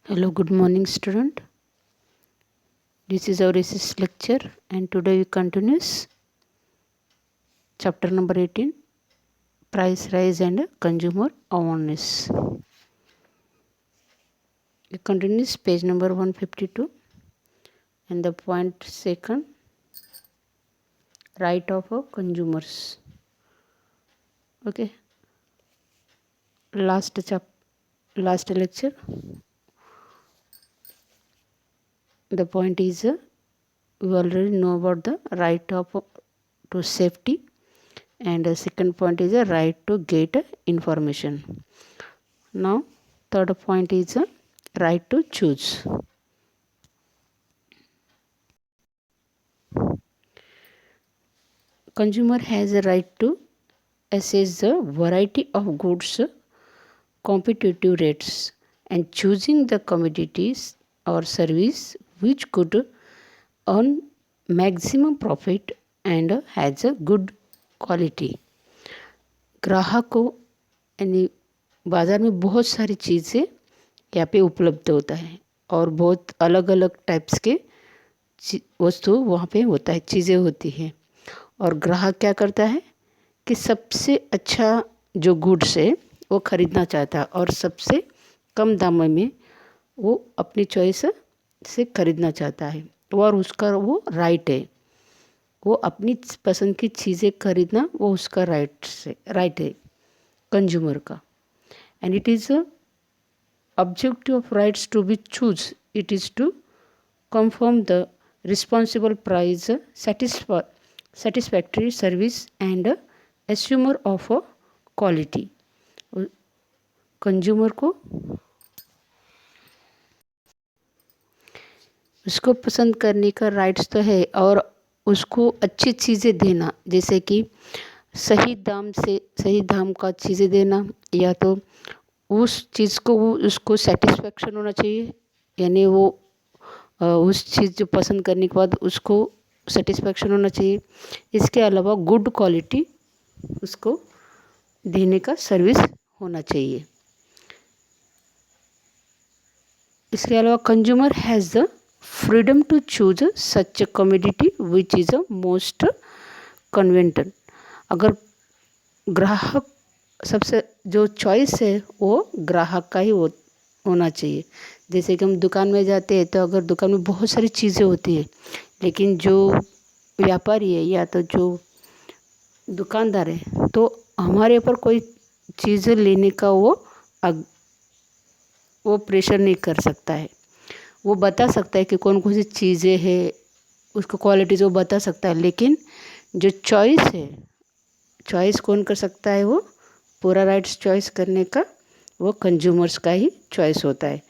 Hello, good morning, student. This is our recess lecture, and today we continues chapter number 18, Price Rise and Consumer Awareness. We continues page number 152, and the point second, right of consumers. Okay, last lecture, the point is we already know about the right of to safety, and the second point is a right to get information. Now third point is a right to choose. Consumer has a right to assess the variety of goods, competitive rates, and choosing the commodities or service which could earn maximum profit and has a good quality. ग्राहक को यानी बाज़ार में बहुत सारी चीज़ें यहाँ पे उपलब्ध होता है और बहुत अलग अलग टाइप्स के वस्तु वहाँ पे होता है, चीज़ें होती हैं, और ग्राहक क्या करता है कि सबसे अच्छा जो गुड्स है वो ख़रीदना चाहता है और सबसे कम दामों में वो अपनी चॉइस से ख़रीदना चाहता है, और उसका वो राइट है। वो अपनी पसंद की चीज़ें खरीदना वो उसका राइट है कंज्यूमर का। And it is objective of rights to be choose, it is to confirm the responsible price, satisfactory service and assumer of quality. Consumer को उसको पसंद करने का राइट्स तो है और उसको अच्छी चीज़ें देना, जैसे कि सही दाम का चीज़ें देना, या तो उस चीज़ को उसको सेटिस्फेक्शन होना चाहिए, यानी वो उस चीज़ जो पसंद करने के बाद उसको सेटिस्फेक्शन होना चाहिए। इसके अलावा गुड क्वालिटी उसको देने का सर्विस होना चाहिए। इसके अलावा consumer has the freedom to choose such commodity which is a most convenient. अगर ग्राहक सबसे जो चॉइस है वो ग्राहक का ही होना चाहिए। जैसे कि हम दुकान में जाते हैं तो अगर दुकान में बहुत सारी चीज़ें होती है, लेकिन जो व्यापारी है या तो जो दुकानदार है तो हमारे ऊपर कोई चीज़ें लेने का वो प्रेशर नहीं कर सकता है। वो बता सकता है कि कौन कौन सी चीज़ें हैं, उसको क्वालिटीज़ वो बता सकता है, लेकिन जो चॉइस है, चॉइस कौन कर सकता है? वो पूरा राइट्स चॉइस करने का वो कंज्यूमर्स का ही चॉइस होता है।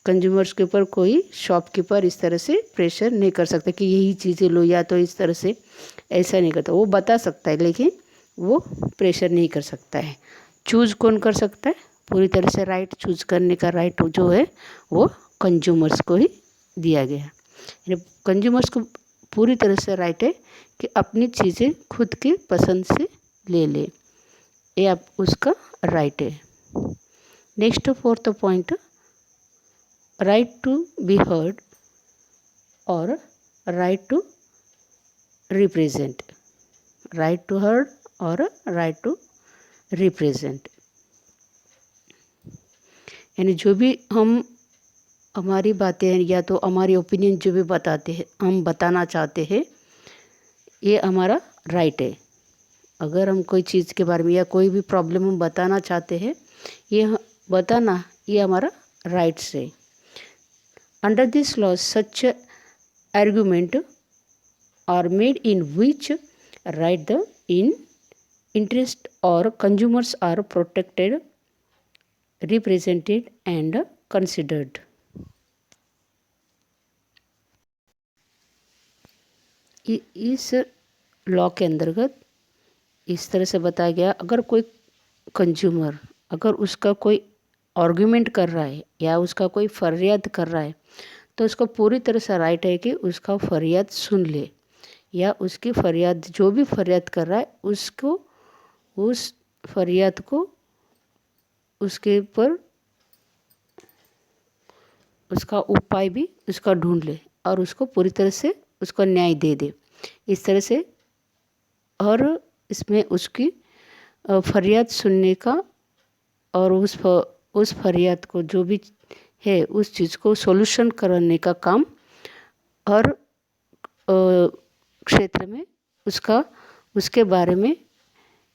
कंज्यूमर्स के ऊपर कोई शॉपकीपर इस तरह से प्रेशर नहीं कर सकता कि यही चीज़ें लो, या तो इस तरह से, ऐसा नहीं करता। वो बता सकता है लेकिन वो प्रेशर नहीं कर सकता है। चूज़ कौन कर सकता है? पूरी तरह से राइट चूज़ करने का राइट जो है वो कंज्यूमर्स को ही दिया गया है। यानी कंज्यूमर्स को पूरी तरह से राइट है कि अपनी चीज़ें खुद के पसंद से ले ले, ये आप उसका राइट है। Next fourth point, right to be heard और right to represent. Right to heard और राइट टू रिप्रेजेंट, यानी जो भी हम हमारी बातें हैं या तो हमारी ओपिनियन जो भी बताते हैं, हम बताना चाहते हैं, ये हमारा राइट है। अगर हम कोई चीज़ के बारे में या कोई भी प्रॉब्लम हम बताना चाहते हैं, ये बताना ये हमारा राइट्स है। Under this law such argument are made in which right the in interest और consumers are protected, represented and considered. इस लॉ के अंतर्गत इस तरह से बताया गया, अगर कोई कंज्यूमर अगर उसका कोई आर्गुमेंट कर रहा है या उसका कोई फरियाद कर रहा है तो उसको पूरी तरह से राइट है कि उसका फरियाद सुन ले, या उसकी फरियाद जो भी फरियाद कर रहा है उसको उस फरियाद को उसके ऊपर उसका उपाय भी उसका ढूंढ ले और उसको पूरी तरह से उसको न्याय दे दे। इस तरह से और इसमें उसकी फरियाद सुनने का और उस फरियाद को जो भी है उस चीज़ को सॉल्यूशन करने का काम हर क्षेत्र में उसके बारे में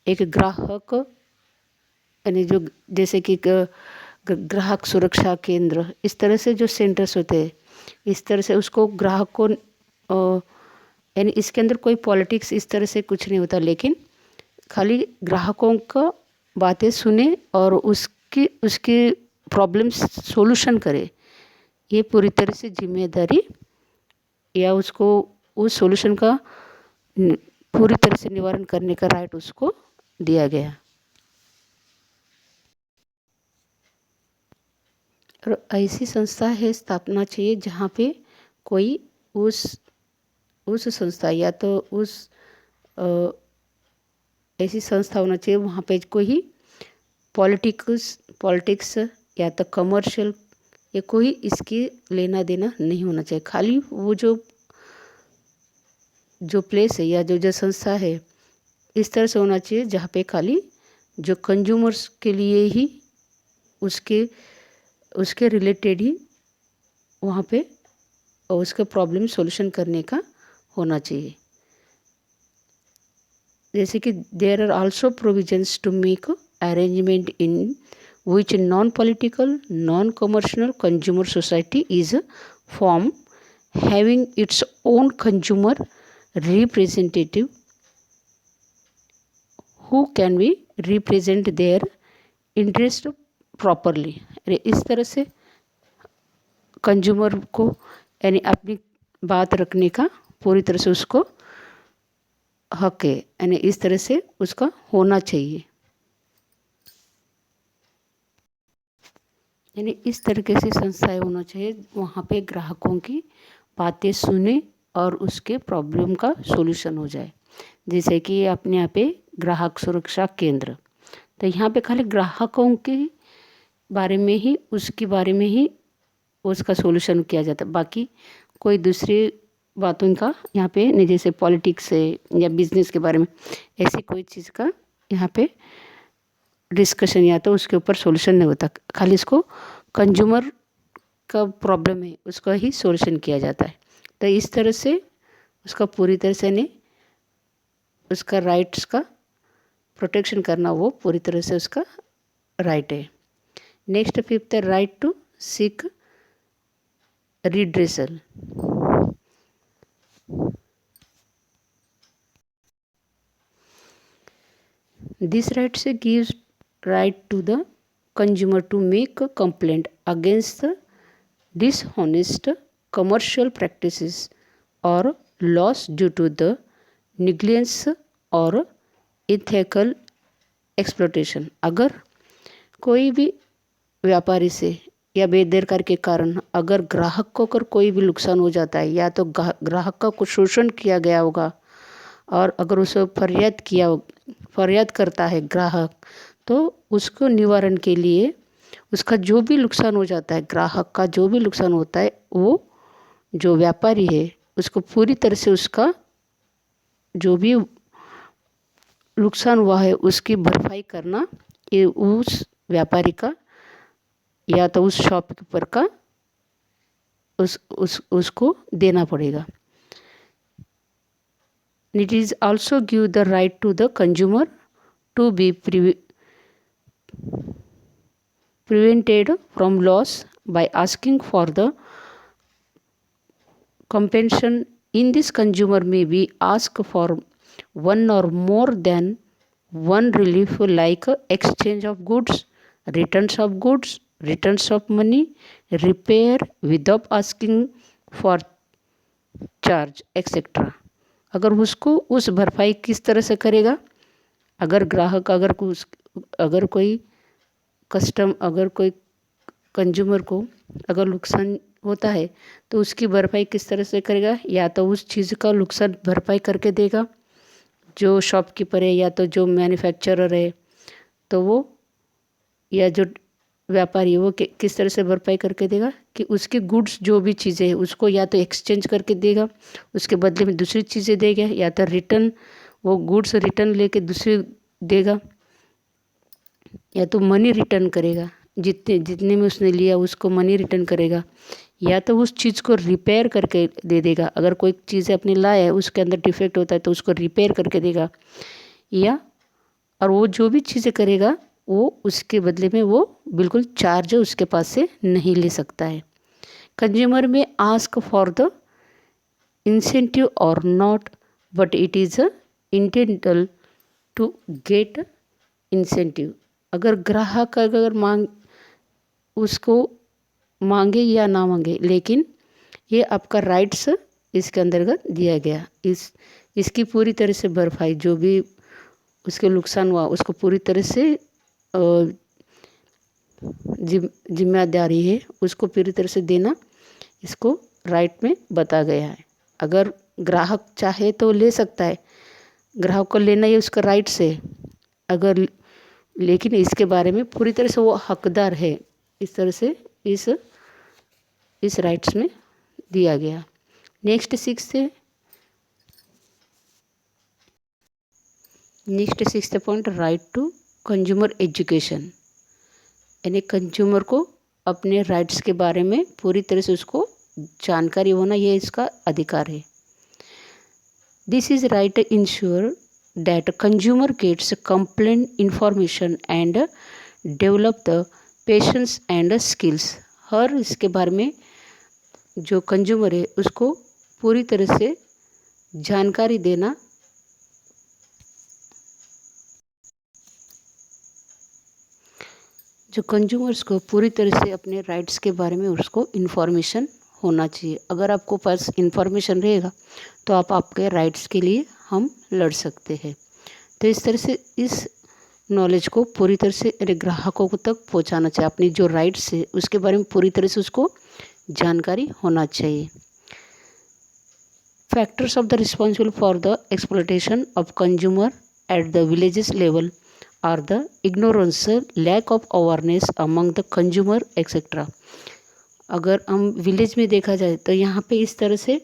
एक ग्राहक यानी जो जैसे कि ग्राहक सुरक्षा केंद्र, इस तरह से जो सेंटर्स होते हैं, इस तरह से उसको ग्राहक को यानी इसके अंदर कोई पॉलिटिक्स इस तरह से कुछ नहीं होता, लेकिन खाली ग्राहकों का बातें सुने और उसकी प्रॉब्लम्स सॉल्यूशन करे। ये पूरी तरह से जिम्मेदारी या उसको उस सॉल्यूशन का पूरी तरह से निवारण करने का राइट उसको दिया गया। और ऐसी संस्था है स्थापना चाहिए जहाँ पे कोई उस संस्था या तो उस ऐसी संस्था होना चाहिए वहाँ पे कोई पॉलिटिक्स या तो कमर्शियल या कोई इसकी लेना देना नहीं होना चाहिए। खाली वो जो प्लेस है या जो संस्था है इस तरह से होना चाहिए जहाँ पे खाली जो कंज्यूमर्स के लिए ही उसके रिलेटेड ही वहाँ पे उसका प्रॉब्लम सॉल्यूशन करने का होना चाहिए। जैसे कि there are also provisions to make arrangement in which non-political, non-commercial consumer society is formed having its own consumer representative who can be represent their interest properly। इस तरह से कंज्यूमर को यानी अपनी बात रखने का पूरी तरह से उसको हक है, यानी इस तरह से उसका होना चाहिए। यानी इस तरीके से संस्थाएं होना चाहिए वहाँ पे ग्राहकों की बातें सुने और उसके प्रॉब्लम का सॉल्यूशन हो जाए। जैसे कि अपने यहाँ पे ग्राहक सुरक्षा केंद्र, तो यहाँ पे खाली ग्राहकों के बारे में ही उसका सॉल्यूशन किया जाता है। बाकी कोई दूसरी बातों का यहाँ पे नहीं, जैसे पॉलिटिक्स है या बिजनेस के बारे में ऐसी कोई चीज़ का यहाँ पे डिस्कशन या तो उसके ऊपर सॉल्यूशन नहीं होता। खाली इसको कंज्यूमर का प्रॉब्लम है उसका ही सॉल्यूशन किया जाता है। तो इस तरह से उसका पूरी तरह से नहीं, उसका राइट्स का प्रोटेक्शन करना वो पूरी तरह से उसका राइट है। नेक्स्ट फिफ्थ है right to seek redressal. This right gives right to the consumer to make a complaint against the dishonest commercial practices or loss due to the negligence or ethical exploitation। अगर कोई भी व्यापारी से या बेदरकारी के कारण अगर ग्राहक को अगर कोई भी नुकसान हो जाता है या तो ग्राहक का कुछ शोषण किया गया होगा और अगर उसे फरियाद करता है ग्राहक, तो उसको निवारण के लिए उसका जो भी नुकसान हो जाता है, ग्राहक का जो भी नुकसान होता है, वो जो व्यापारी है उसको पूरी तरह से उसका जो भी नुकसान हुआ है उसकी भरपाई करना ये उस व्यापारी का या तो उस शॉपकीपर का उसको देना पड़ेगा। It is also give the right to the consumer to be prevented from loss by asking for the compensation. In this, consumer may be asked for one or more than one relief like exchange of goods, returns of money, repair without asking for charge, etc. अगर उसको उस भरपाई किस तरह से करेगा, अगर ग्राहक अगर कोई कंज्यूमर को अगर नुकसान होता है तो उसकी भरपाई किस तरह से करेगा, या तो उस चीज़ का नुकसान भरपाई करके देगा जो शॉपकीपर है या तो जो मैन्युफैक्चरर है, तो वो या जो व्यापारी है वो किस तरह से भरपाई करके देगा कि उसके गुड्स जो भी चीज़ें हैं उसको या तो एक्सचेंज करके देगा, उसके बदले में दूसरी चीज़ें देगा, या तो रिटर्न वो गुड्स रिटर्न लेके दूसरी देगा, या तो मनी रिटर्न करेगा, जितने जितने में उसने लिया उसको मनी रिटर्न करेगा, या तो उस चीज़ को रिपेयर करके दे देगा। अगर कोई चीज़ अपने लाया है उसके अंदर डिफेक्ट होता है तो उसको रिपेयर करके देगा, या और वो जो भी चीज़ें करेगा वो उसके बदले में वो बिल्कुल चार्ज उसके पास से नहीं ले सकता है। Consumer may ask for the incentive और not, but it is intended to get incentive. अगर ग्राहक अगर उसको मांगे या ना मांगे, लेकिन ये आपका राइट्स इसके अंतर्गत दिया गया। इसकी पूरी तरह से भरपाई जो भी उसके नुकसान हुआ उसको पूरी तरह से जिम्मेदारी है उसको पूरी तरह से देना, इसको राइट में बता गया है। अगर ग्राहक चाहे तो ले सकता है, ग्राहक को लेना ये उसका राइट्स है, अगर लेकिन इसके बारे में पूरी तरह से वो हकदार है, इस तरह से इस राइट्स में दिया गया। Next sixth point, right to consumer education, यानी कंज्यूमर को अपने राइट्स के बारे में पूरी तरह से उसको जानकारी होना, ये इसका अधिकार है। This is right ensure that consumer gets complaint information and develop the patience and skills. हर इसके बारे में जो कंज्यूमर है उसको पूरी तरह से जानकारी देना, जो कंज्यूमर्स को पूरी तरह से अपने राइट्स के बारे में उसको इन्फॉर्मेशन होना चाहिए। अगर आपको पास इन्फॉर्मेशन रहेगा तो आप आपके राइट्स के लिए हम लड़ सकते हैं। तो इस तरह से इस नॉलेज को पूरी तरह से ग्राहकों को तक पहुंचाना चाहिए। अपनी जो राइट्स है उसके बारे में पूरी तरह से उसको जानकारी होना चाहिए। Factors of the responsible for the exploitation of consumer at the villages level are the ignorance, lack of awareness among the consumer etcetera. अगर हम विलेज में देखा जाए तो यहाँ पे इस तरह से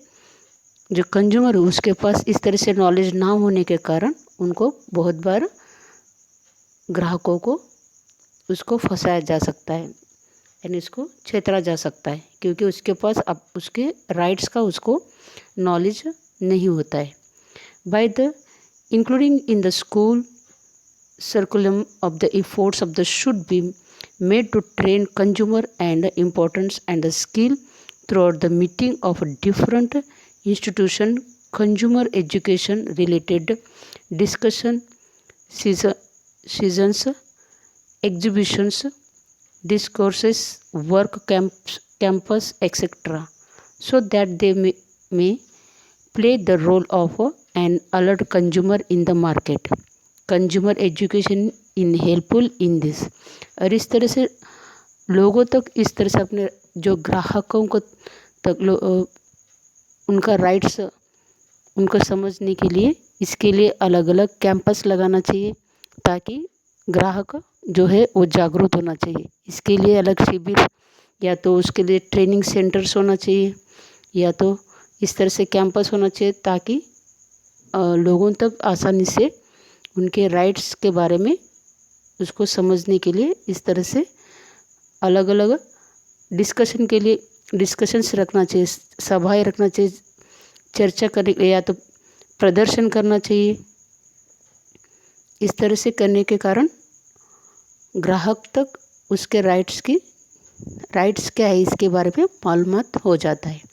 जो कंज्यूमर है उसके पास इस तरह से नॉलेज ना होने के कारण उनको बहुत बार ग्राहकों को उसको फंसाया जा सकता है, यानी इसको छेतरा जा सकता है, क्योंकि उसके पास अब उसके राइट्स का उसको नॉलेज नहीं होता है। By the including in the school curriculum of the efforts of the should be made to train consumer and importance and the skill throughout the meeting of different institution, consumer education related discussion seasons, exhibitions, discourses, work camps, campus, etc., so that they may play the role of an alert consumer in the market. Consumer education in helpful in this. और इस तरह से लोगों तक इस तरह से अपने जो ग्राहकों को तक उनका राइट्स उनको समझने के लिए इसके लिए अलग अलग कैंपस लगाना चाहिए, ताकि ग्राहक जो है वो जागरूक होना चाहिए। इसके लिए अलग शिविर या तो उसके लिए ट्रेनिंग सेंटर्स होना चाहिए, या तो इस तरह से कैंपस होना चाहिए, ताकि लोगों तक आसानी से उनके राइट्स के बारे में उसको समझने के लिए इस तरह से अलग अलग डिस्कशन के लिए डिस्कशंस रखना चाहिए, सभाएं रखना चाहिए, चर्चा करने या तो प्रदर्शन करना चाहिए। इस तरह से करने के कारण ग्राहक तक उसके राइट्स क्या है इसके बारे में मालूमात हो जाता है।